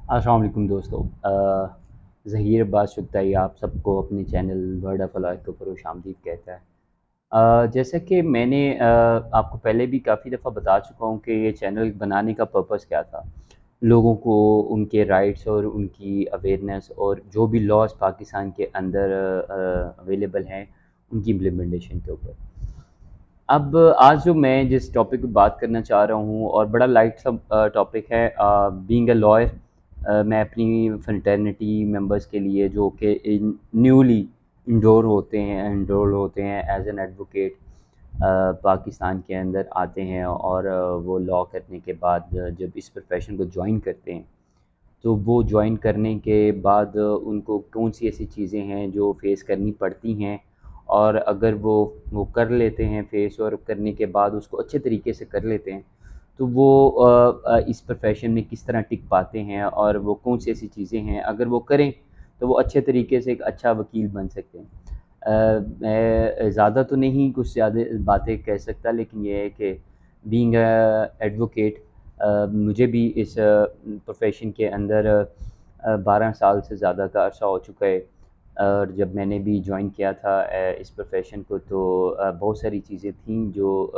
السلام علیکم دوستو، ظہیر عباس چغتائی آپ سب کو اپنے چینل ورڈ آف الائے کے اوپر خوش آمدید کہتا ہے۔ جیسا کہ میں نے آپ کو پہلے بھی کافی دفعہ بتا چکا ہوں کہ یہ چینل بنانے کا پرپس کیا تھا، لوگوں کو ان کے رائٹس اور ان کی اویئرنیس اور جو بھی لاز پاکستان کے اندر اویلیبل ہیں ان کی امپلیمنٹیشن کے اوپر۔ اب آج جو میں جس ٹاپک پہ بات کرنا چاہ رہا ہوں اور بڑا لائٹ سا ٹاپک ہے، بینگ اے لائر، میں اپنی فرٹرنٹی ممبرس کے لیے جو کہ نیولی انرول ہوتے ہیں ایز این ایڈوکیٹ پاکستان کے اندر آتے ہیں، اور وہ لاء کرنے کے بعد جب اس پروفیشن کو جوائن کرتے ہیں تو وہ جوائن کرنے کے بعد ان کو کون سی ایسی چیزیں ہیں جو فیس کرنی پڑتی ہیں، اور اگر وہ کر لیتے ہیں فیس، اور کرنے کے بعد اس کو اچھے طریقے سے کر لیتے ہیں تو وہ اس پروفیشن میں کس طرح ٹک پاتے ہیں، اور وہ کون سی ایسی چیزیں ہیں اگر وہ کریں تو وہ اچھے طریقے سے ایک اچھا وکیل بن سکتے ہیں۔ میں زیادہ تو نہیں کچھ زیادہ باتیں کہہ سکتا، لیکن یہ ہے کہ بینگ ایڈوکیٹ، مجھے بھی اس پروفیشن کے اندر 12 سال سے زیادہ کا عرصہ ہو چکا ہے، اور جب میں نے بھی جوائن کیا تھا اس پروفیشن کو تو بہت ساری چیزیں تھیں جو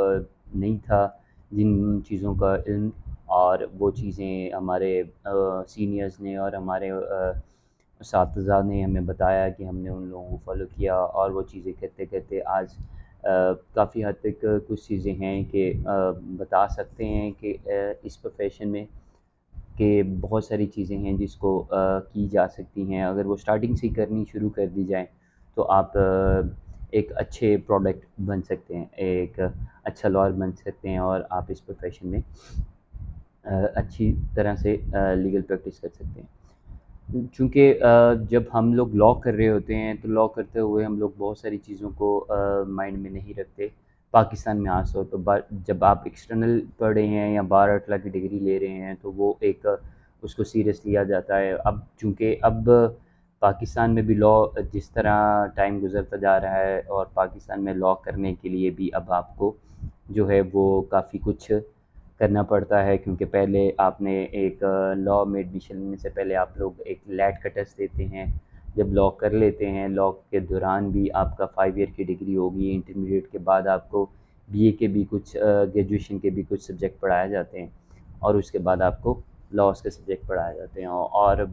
نہیں تھا، جن چیزوں کا علم، اور وہ چیزیں ہمارے سینئرز نے اور ہمارے اساتذہ نے ہمیں بتایا کہ ہم نے ان لوگوں کو فالو کیا، اور وہ چیزیں کرتے کرتے آج کافی حد تک کچھ چیزیں ہیں کہ بتا سکتے ہیں کہ اس پروفیشن میں کہ بہت ساری چیزیں ہیں جس کو کی جا سکتی ہیں، اگر وہ سٹارٹنگ سے ہی کرنی شروع کر دی جائیں تو آپ ایک اچھے پروڈکٹ بن سکتے ہیں، ایک اچھا لائر بن سکتے ہیں، اور آپ اس پروفیشن میں اچھی طرح سے لیگل پریکٹس کر سکتے ہیں۔ چونکہ جب ہم لوگ لاء کر رہے ہوتے ہیں تو لاء کرتے ہوئے ہم لوگ بہت ساری چیزوں کو مائنڈ میں نہیں رکھتے، پاکستان میں خاص طور پر جب آپ ایکسٹرنل پڑھ رہے ہیں یا بار اٹلا کی ڈگری لے رہے ہیں تو وہ ایک اس کو سیریس لیا جاتا ہے۔ اب چونکہ اب پاکستان میں بھی لاء جس طرح ٹائم گزرتا جا رہا ہے، اور پاکستان میں لاء کرنے کے لیے بھی اب آپ کو جو ہے وہ کافی کچھ کرنا پڑتا ہے، کیونکہ پہلے آپ نے ایک لاء میں ایڈمیشن لینے سے پہلے آپ لوگ ایک لیٹ کا ٹیسٹ دیتے ہیں، جب لاء کر لیتے ہیں لاء کے دوران بھی آپ کا 5 ایئر کی ڈگری ہوگی، انٹرمیڈیٹ کے بعد آپ کو بی اے کے بھی کچھ گریجویشن کے بھی کچھ سبجیکٹ پڑھائے جاتے ہیں، اور اس کے بعد آپ کو لاءز کے سبجیکٹ پڑھائے جاتے ہیں، اور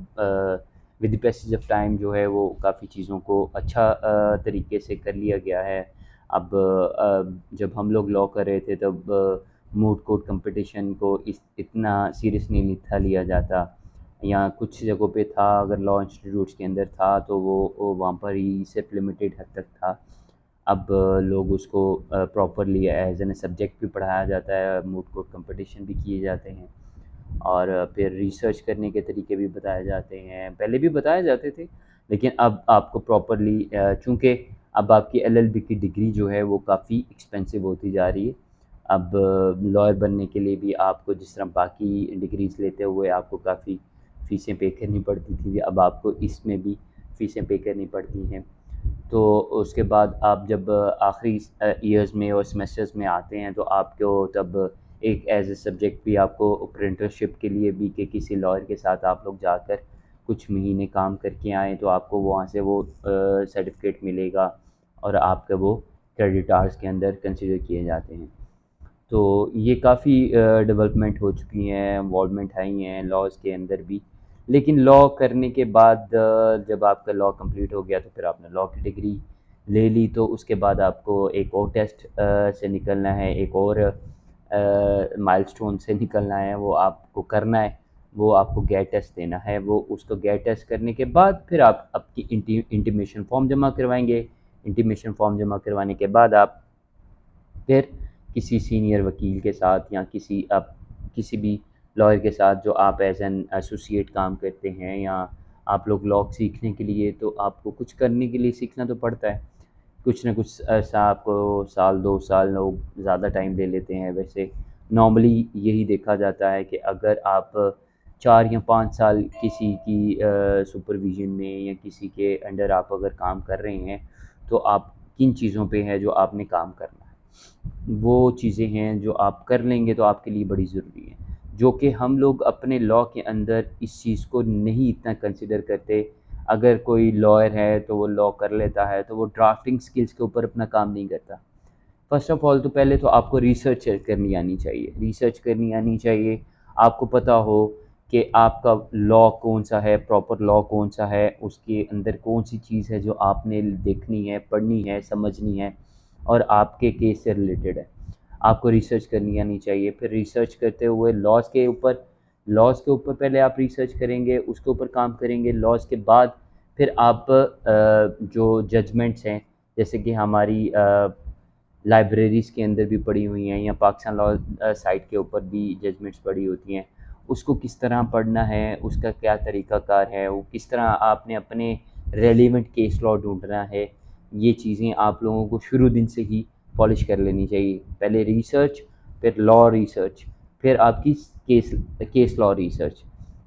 with the passage of time جو ہے وہ کافی چیزوں کو اچھا طریقے سے کر لیا گیا ہے۔ اب جب ہم لوگ لاء کر رہے تھے تب موٹ کورٹ کمپٹیشن کو اتنا سیریس نہیں تھا لیا جاتا، یا کچھ جگہوں پہ تھا، اگر لاء انسٹیٹیوٹس کے اندر تھا تو وہ وہاں پر ہی صرف لمیٹیڈ حد تک تھا۔ اب لوگ اس کو پراپرلی ایز این سبجیکٹ بھی پڑھایا جاتا ہے، موٹ کورٹ کمپٹیشن بھی کیے جاتے ہیں، اور پھر ریسرچ کرنے کے طریقے بھی بتائے جاتے ہیں، پہلے بھی بتائے جاتے تھے لیکن اب آپ کو پراپرلی، چونکہ اب آپ کی ایل ایل بی کی ڈگری جو ہے وہ کافی ایکسپینسو ہوتی جا رہی ہے، اب لائر بننے کے لیے بھی آپ کو جس طرح باقی ڈگریز لیتے ہوئے آپ کو کافی فیسیں پے کرنی پڑتی تھی، اب آپ کو اس میں بھی فیسیں پے کرنی پڑتی ہیں۔ تو اس کے بعد آپ جب آخری ایئرز میں اور سیمیسٹرز میں آتے ہیں تو آپ کو تب ایک ایز اے سبجیکٹ بھی آپ کو اپرینٹرشپ کے لیے بھی کہ کسی لائر کے ساتھ آپ لوگ جا کر کچھ مہینے کام کر کے آئیں تو آپ کو وہاں سے وہ سرٹیفکیٹ ملے گا، اور آپ کا وہ کریڈٹ آورز کے اندر کنسیڈر کیے جاتے ہیں۔ تو یہ کافی ڈیولپمنٹ ہو چکی ہیں، انوالومنٹ آئی ہیں لاءز کے اندر بھی، لیکن لاء کرنے کے بعد جب آپ کا لاء کمپلیٹ ہو گیا تو پھر آپ نے لاء کی ڈگری لے لی، تو اس کے بعد آپ کو ایک اور ٹیسٹ سے نکلنا ہے، ایک اور مائل سٹون سے نکلنا ہے، وہ آپ کو کرنا ہے، وہ آپ کو گیٹ ٹیسٹ دینا ہے، وہ اس کو گیٹ ٹیسٹ کرنے کے بعد پھر آپ آپ کی انٹیمیشن فارم جمع کروائیں گے، انٹیمیشن فارم جمع کروانے کے بعد آپ پھر کسی سینئر وکیل کے ساتھ یا کسی بھی لائر کے ساتھ جو آپ ایز این ایسوسیٹ کام کرتے ہیں، یا آپ لوگ لاء سیکھنے کے لیے تو آپ کو کچھ کرنے کے لیے سیکھنا تو پڑتا ہے، کچھ نہ کچھ ایسا آپ کو سال 2 سال لوگ زیادہ ٹائم لے لیتے ہیں، ویسے نارملی یہی دیکھا جاتا ہے کہ اگر آپ 4 یا 5 سال کسی کی سپرویژن میں یا کسی کے انڈر آپ اگر کام کر رہے ہیں تو آپ کن چیزوں پہ ہے جو آپ نے کام کرنا ہے، وہ چیزیں ہیں جو آپ کر لیں گے تو آپ کے لیے بڑی ضروری ہیں۔ جو کہ ہم لوگ اپنے لاء کے اندر اس چیز کو نہیں اتنا کنسیڈر کرتے. اگر کوئی لائر ہے تو وہ لاء کر لیتا ہے تو وہ ڈرافٹنگ سکلز کے اوپر اپنا کام نہیں کرتا. فرسٹ آف آل تو پہلے تو آپ کو ریسرچ کرنی آنی چاہیے. ریسرچ کرنی آنی چاہیے. آپ کو پتہ ہو کہ آپ کا لاء کون سا ہے، پراپر لاء کون سا ہے، اس کے اندر کون سی چیز ہے جو آپ نے دیکھنی ہے، پڑھنی ہے، سمجھنی ہے اور آپ کے کیس سے ریلیٹڈ ہے. آپ کو ریسرچ کرنی آنی چاہیے. پھر ریسرچ کرتے ہوئے لاز کے اوپر پہلے آپ ریسرچ کریں گے، اس کے اوپر کام کریں گے. لاز کے بعد پھر آپ جو ججمنٹس ہیں جیسے کہ ہماری لائبریریز کے اندر بھی پڑھی ہوئی ہیں یا پاکستان لاء سائٹ کے اوپر بھی ججمنٹس پڑھی ہوتی ہیں، اس کو کس طرح پڑھنا ہے، اس کا کیا طریقہ کار ہے، وہ کس طرح آپ نے اپنے ریلیونٹ کیس لاء ڈھونڈنا ہے، یہ چیزیں آپ لوگوں کو شروع دن سے ہی پالش کر لینی چاہیے. پہلے ریسرچ، پھر لاء ریسرچ، پھر آپ کی کیس لاء ریسرچ،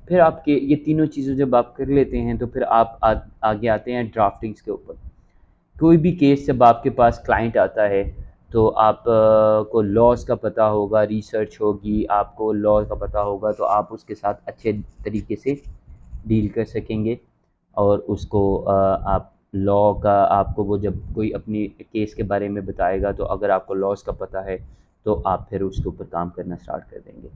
پھر آپ کے یہ تینوں چیزیں جب آپ کر لیتے ہیں تو پھر آپ آگے آتے ہیں ڈرافٹنگس کے اوپر. کوئی بھی کیس جب آپ کے پاس کلائنٹ آتا ہے تو آپ کو لاز کا پتہ ہوگا، ریسرچ ہوگی، آپ کو لاء کا پتہ ہوگا تو آپ اس کے ساتھ اچھے طریقے سے ڈیل کر سکیں گے. اور اس کو آپ لاء کا آپ کو وہ جب کوئی اپنی کیس کے بارے میں بتائے گا تو اگر آپ کو لاز کا پتہ ہے تو آپ پھر اس کے اوپر کام کرنا سٹارٹ کر دیں گے.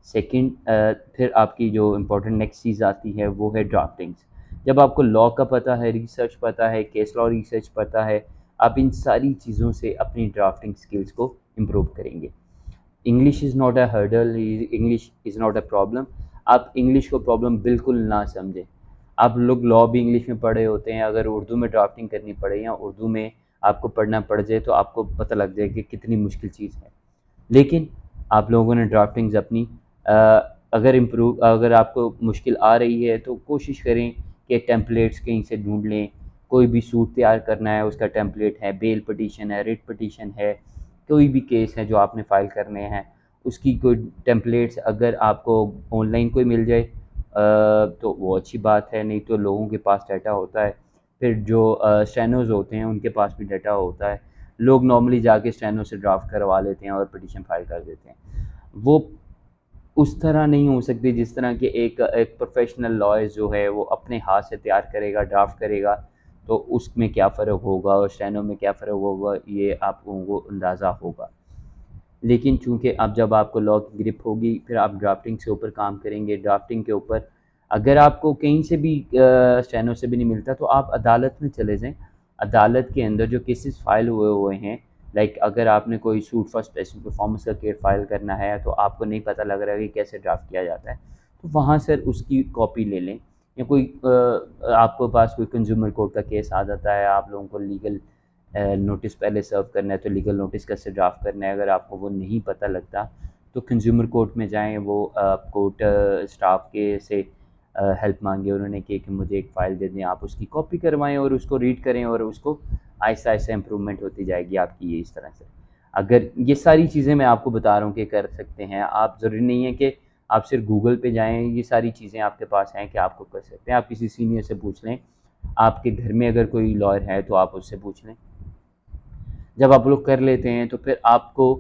سیکنڈ، پھر آپ کی جو امپورٹنٹ نیکسٹ چیز آتی ہے وہ ہے ڈرافٹنگس. جب آپ کو لاء کا پتہ ہے، ریسرچ پتہ ہے، کیس لاء ریسرچ پتہ ہے، آپ ان ساری چیزوں سے اپنی ڈرافٹنگ سکلز کو امپروو کریں گے. English is not a hurdle, English is not a problem. آپ انگلش کو پرابلم بالکل نہ سمجھیں. آپ لوگ لاء بھی انگلش میں پڑھے ہوتے ہیں، اگر اردو میں ڈرافٹنگ کرنی پڑے یا اردو میں آپ کو پڑھنا پڑ جائے تو آپ کو پتہ لگ جائے کہ کتنی مشکل چیز ہے. لیکن آپ لوگوں نے ڈرافٹنگز اپنی اگر آپ کو مشکل آ رہی ہے تو کوشش کریں کہ ٹیمپلیٹس کہیں سے ڈھونڈ لیں. کوئی بھی سوٹ تیار کرنا ہے، اس کا ٹیمپلیٹ ہے، بیل پٹیشن ہے، ریٹ پٹیشن ہے، کوئی بھی کیس ہے جو آپ نے فائل کرنے ہیں اس کی کوئی ٹیمپلیٹس اگر آپ کو آن لائن کوئی مل جائے تو وہ اچھی بات ہے. نہیں تو لوگوں کے پاس ڈیٹا ہوتا ہے، پھر جو اسٹینوز ہوتے ہیں ان کے پاس بھی ڈیٹا ہوتا ہے. لوگ نارملی جا کے اسٹینو سے ڈرافٹ کروا لیتے ہیں اور پٹیشن فائل کر دیتے ہیں. وہ اس طرح نہیں ہو سکتی جس طرح کہ ایک پروفیشنل لائر جو ہے وہ اپنے ہاتھ سے تیار کرے گا، ڈرافٹ کرے گا تو اس میں کیا فرق ہوگا اور اسٹینو میں کیا فرق ہوگا یہ آپ لوگوں کو اندازہ ہوگا. لیکن چونکہ اب جب آپ کو لاء کی گرپ ہوگی پھر آپ ڈرافٹنگ سے اوپر کام کریں گے. ڈرافٹنگ کے اوپر اگر آپ کو کہیں سے بھی اسٹینو سے بھی نہیں ملتا تو آپ عدالت میں چلے جائیں. عدالت کے اندر جو کیسز فائل ہوئے ہیں، لائک اگر آپ نے کوئی سوٹ فار اسپیشل پرفارمنس کا کیس فائل کرنا ہے تو آپ کو نہیں پتہ لگ رہا ہے کہ کیسے ڈرافٹ کیا جاتا ہے تو وہاں سے اس کی کاپی لے لیں. یا کوئی آپ کے پاس کوئی کنزیومر کورٹ کا کیس آ جاتا ہے، آپ لوگوں کو لیگل نوٹس پہلے سرو کرنا ہے تو لیگل نوٹس کیسے ڈرافٹ کرنا ہے اگر آپ کو وہ نہیں پتہ لگتا تو کنزیومر کورٹ میں جائیں. وہ کورٹ اسٹاف کے سے ہیلپ مانگے، انہوں نے کہ مجھے ایک فائل دے دیں، آپ اس کی کاپی کروائیں اور اس کو ریڈ کریں اور اس کو آہستہ آہستہ امپرومنٹ ہوتی جائے گی آپ کی. یہ اس طرح سے اگر یہ ساری چیزیں میں آپ کو بتا رہا ہوں کہ کر سکتے ہیں آپ. ضروری نہیں ہے کہ آپ صرف گوگل پہ جائیں، یہ ساری چیزیں آپ کے پاس ہیں کہ آپ کو کر سکتے ہیں. آپ کسی سینئر سے پوچھ لیں، آپ کے گھر میں اگر کوئی لائر ہے تو آپ اس سے پوچھ لیں. جب آپ لوگ کر لیتے ہیں تو پھر آپ کو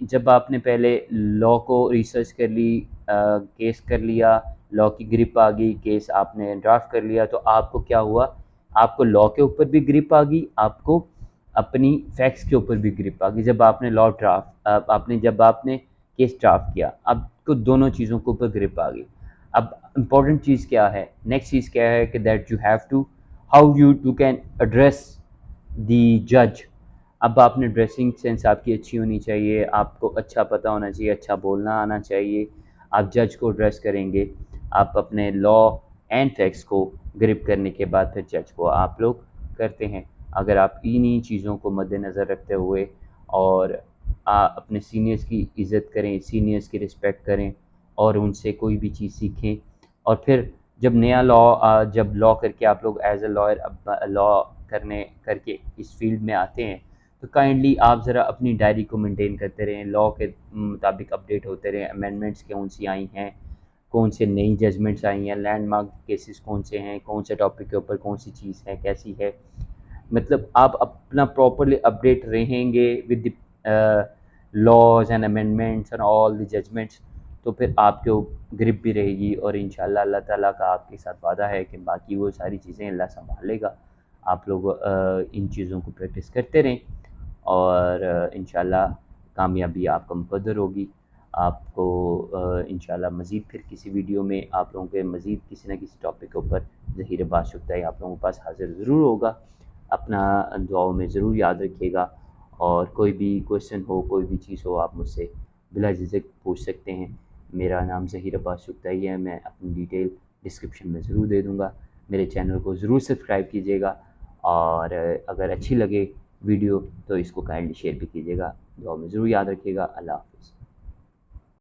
جب آپ نے پہلے لاء کو ریسرچ کر لی، کیس کر لیا، لاء کی گرپ آ گئی، کیس آپ نے ڈرافٹ کر لیا تو آپ کو کیا ہوا، آپ کو لاء کے اوپر بھی گرپ آ گئی، آپ کو اپنی فیکٹس کے اوپر بھی گرپ آ گئی. جب آپ نے جب آپ نے کیس ڈرافٹ کیا اب کو دونوں چیزوں کے اوپر گرپ آ گئی. اب امپورٹنٹ چیز کیا ہے، نیکسٹ چیز کیا ہے کہ that you have to how you can address the جج. اب آپ نے ڈریسنگ سینس آپ کی اچھی ہونی چاہیے، آپ کو اچھا پتہ ہونا چاہیے، اچھا بولنا آنا چاہیے. آپ جج کو ایڈریس کریں گے، آپ اپنے لاء اینڈ فیکٹس کو گرپ کرنے کے بعد پھر جج کو آپ لوگ کرتے ہیں. اگر آپ انہی چیزوں کو مد نظر رکھتے ہوئے اور اپنے سینئرس کی عزت کریں، سینئرس کی رسپیکٹ کریں اور ان سے کوئی بھی چیز سیکھیں. اور پھر جب نیا جب لاء کر کے آپ لوگ ایز اے لائر لاء کر کے اس فیلڈ میں آتے ہیں تو کائنڈلی آپ ذرا اپنی ڈائری کو مینٹین کرتے رہیں، لاء کے مطابق اپڈیٹ ہوتے رہیں. امینڈمنٹس کون سی آئی ہیں، کون سے نئی ججمنٹس آئی ہیں، لینڈ مارک کیسز کون سے ہیں، کون سے ٹاپک کے اوپر کون سی چیز ہے، کیسی ہے. مطلب آپ اپنا پراپرلی اپڈیٹ رہیں گے with laws and amendments and all the judgments, تو پھر آپ کے گرپ بھی رہے گی، اور انشاءاللہ اللہ تعالیٰ کا آپ کے ساتھ وعدہ ہے کہ باقی وہ ساری چیزیں اللہ سنبھال لے گا۔ آپ لوگ ان چیزوں کو پریکٹس کرتے رہیں، اور انشاءاللہ کامیابی آپ کا مقدر ہوگی۔ آپ کو انشاءاللہ مزید پھر کسی ویڈیو میں آپ لوگوں کے مزید کسی نہ کسی ٹاپک کے اوپر ظہیر عباس شگتائی آپ لوگوں کے پاس حاضر ضرور ہوگا۔ اپنا دعاؤں میں ضرور یاد رکھیے گا، اور کوئی بھی کویسچن ہو، کوئی بھی چیز ہو، آپ مجھ سے بلا جھجک پوچھ سکتے ہیں۔ میرا نام ظہیر عباس شگتائی ہے، میں اپنی ڈیٹیل ڈسکرپشن میں ضرور دے دوں گا۔ میرے چینل کو ضرور سبسکرائب کیجیے گا، اور اگر اچھی لگے ویڈیو تو اس کو کائنڈلی شیئر بھی کیجیے گا۔ دعا میں ضرور یاد رکھیے گا۔ اللہ حافظ۔